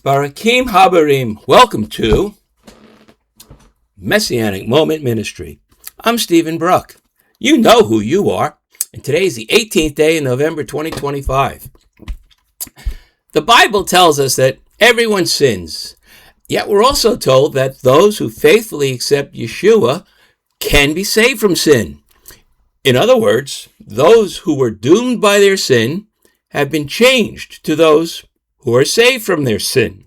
Barakim Habarim, welcome to Messianic Moment Ministry. I'm Stephen Bruck. You know who you are, and today's the 18th day in November 2025. The Bible tells us that everyone sins, yet we're also told that those who faithfully accept Yeshua can be saved from sin. In other words, those who were doomed by their sin have been changed to those who are saved from their sin.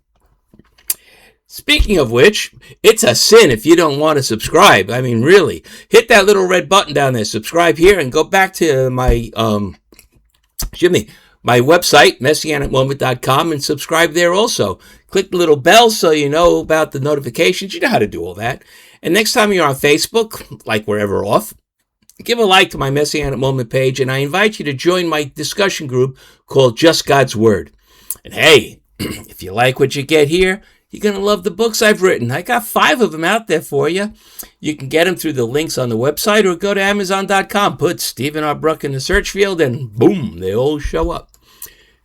Speaking of which, it's a sin if you don't want to subscribe. I mean, really, hit that little red button down there, subscribe here, and go back to my website, messianicmoment.com, and subscribe there also. Click the little bell so you know about the notifications. You know how to do all that. And next time you're on Facebook, like we're ever off, give a like to my Messianic Moment page, and I invite you to join my discussion group called Just God's Word. And hey, if you like what you get here, you're going to love the books I've written. I got 5 of them out there for you. You can get them through the links on the website or go to Amazon.com. Put Stephen R. Bruck in the search field and boom, they all show up.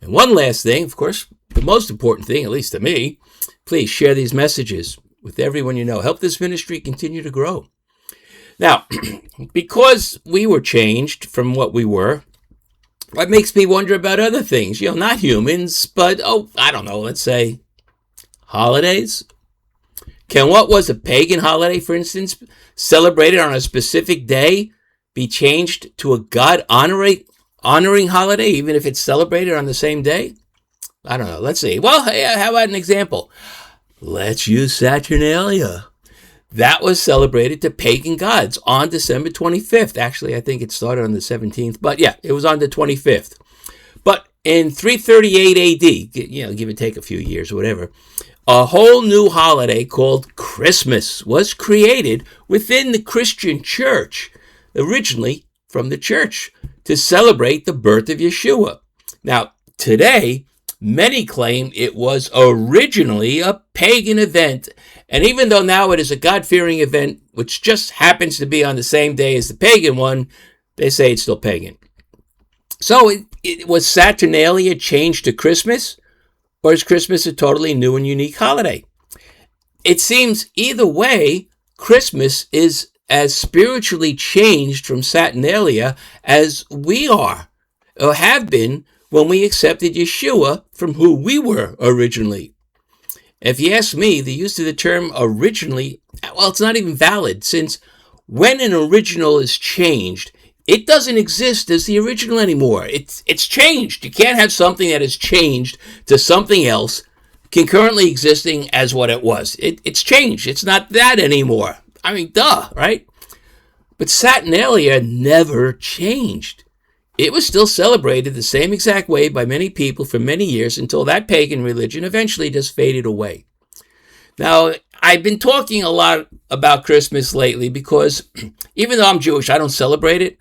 And one last thing, of course, the most important thing, at least to me, please share these messages with everyone you know. Help this ministry continue to grow. Now, because we were changed from what we were, what makes me wonder about other things, not humans, but, I don't know, let's say holidays. Can what was a pagan holiday, for instance, celebrated on a specific day, be changed to a God-honoring holiday, even if it's celebrated on the same day? I don't know, let's see. Well, hey, how about an example? Let's use Saturnalia. That was celebrated to pagan gods on December 25th. Actually, I think it started on the 17th, but yeah, it was on the 25th. But in 338 AD, give or take a few years or whatever, a whole new holiday called Christmas was created within the Christian church, originally from the church, to celebrate the birth of Yeshua. Now, today, many claim it was originally a pagan event, and even though now it is a God-fearing event, which just happens to be on the same day as the pagan one, they say it's still pagan. So was Saturnalia changed to Christmas, or is Christmas a totally new and unique holiday? It seems either way, Christmas is as spiritually changed from Saturnalia as we are, or have been when we accepted Yeshua from who we were originally. If you ask me, the use of the term originally, well, it's not even valid, since when an original is changed, it doesn't exist as the original anymore. It's changed. You can't have something that has changed to something else concurrently existing as what it was. It's changed. It's not that anymore. I mean, duh, right? But Saturnalia never changed. It was still celebrated the same exact way by many people for many years until that pagan religion eventually just faded away. Now, I've been talking a lot about Christmas lately because even though I'm Jewish, I don't celebrate it.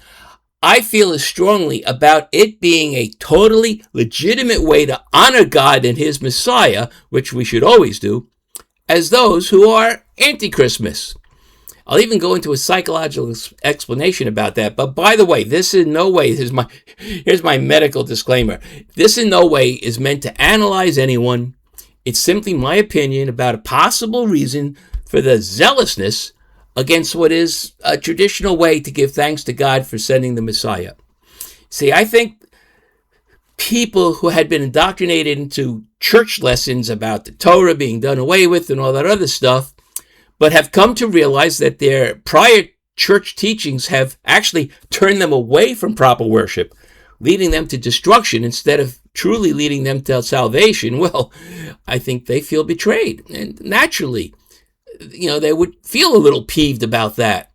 I feel as strongly about it being a totally legitimate way to honor God and His Messiah, which we should always do, as those who are anti-Christmas. I'll even go into a psychological explanation about that. But by the way, this in no way, here's my medical disclaimer. This in no way is meant to analyze anyone. It's simply my opinion about a possible reason for the zealousness against what is a traditional way to give thanks to God for sending the Messiah. See, I think people who had been indoctrinated into church lessons about the Torah being done away with and all that other stuff, but have come to realize that their prior church teachings have actually turned them away from proper worship, leading them to destruction instead of truly leading them to salvation. Well, I think they feel betrayed. And naturally, they would feel a little peeved about that.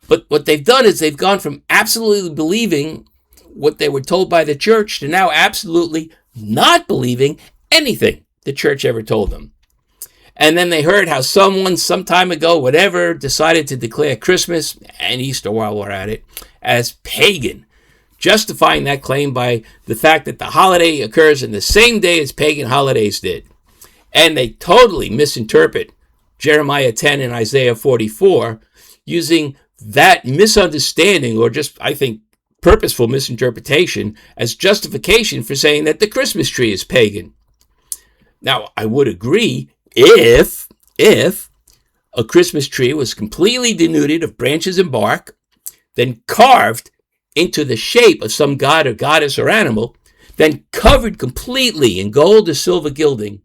But what they've done is they've gone from absolutely believing what they were told by the church to now absolutely not believing anything the church ever told them. And then they heard how someone some time ago, whatever, decided to declare Christmas and Easter, while we're at it, as pagan, justifying that claim by the fact that the holiday occurs in the same day as pagan holidays did. And they totally misinterpret Jeremiah 10 and Isaiah 44, using that misunderstanding, or just, I think, purposeful misinterpretation, as justification for saying that the Christmas tree is pagan. Now, I would agree if a Christmas tree was completely denuded of branches and bark, then carved into the shape of some god or goddess or animal, then covered completely in gold or silver gilding,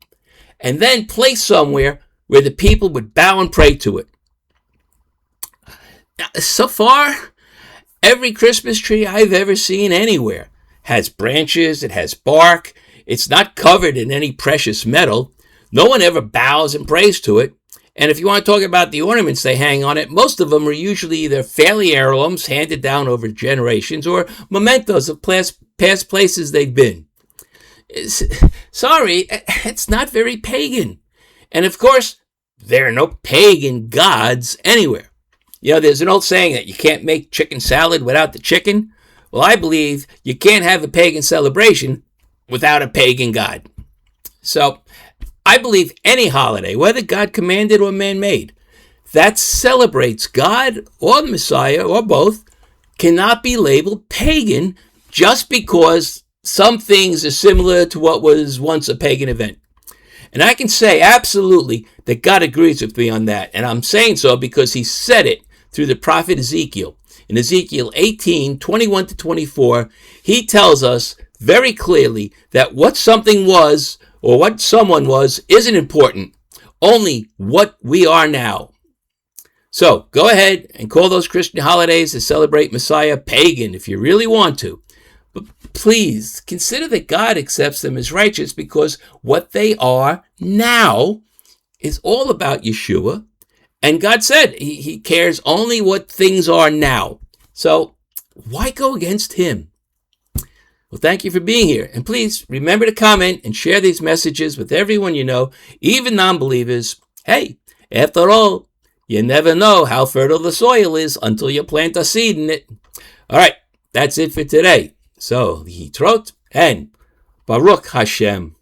and then placed somewhere where the people would bow and pray to it. Now, so far, every Christmas tree I've ever seen anywhere has branches, it has bark, it's not covered in any precious metal, no one ever bows and prays to it, and if you want to talk about the ornaments they hang on it, most of them are usually either family heirlooms handed down over generations or mementos of past places they've been. Sorry, it's not very pagan. And of course, there are no pagan gods anywhere. You know, there's an old saying that you can't make chicken salad without the chicken. Well, I believe you can't have a pagan celebration without a pagan god. So, I believe any holiday, whether God commanded or man-made, that celebrates God or the Messiah or both, cannot be labeled pagan just because some things are similar to what was once a pagan event. And I can say absolutely that God agrees with me on that. And I'm saying so because he said it through the prophet Ezekiel. In Ezekiel 18:21-24, he tells us very clearly that what something was or what someone was isn't important, only what we are now. So go ahead and call those Christian holidays to celebrate Messiah pagan if you really want to. But please consider that God accepts them as righteous because what they are now is all about Yeshua. And God said he cares only what things are now. So why go against him? Well, thank you for being here. And please remember to comment and share these messages with everyone you know, even non-believers. Hey, after all, you never know how fertile the soil is until you plant a seed in it. All right, that's it for today. So, Yitrot and Baruch Hashem.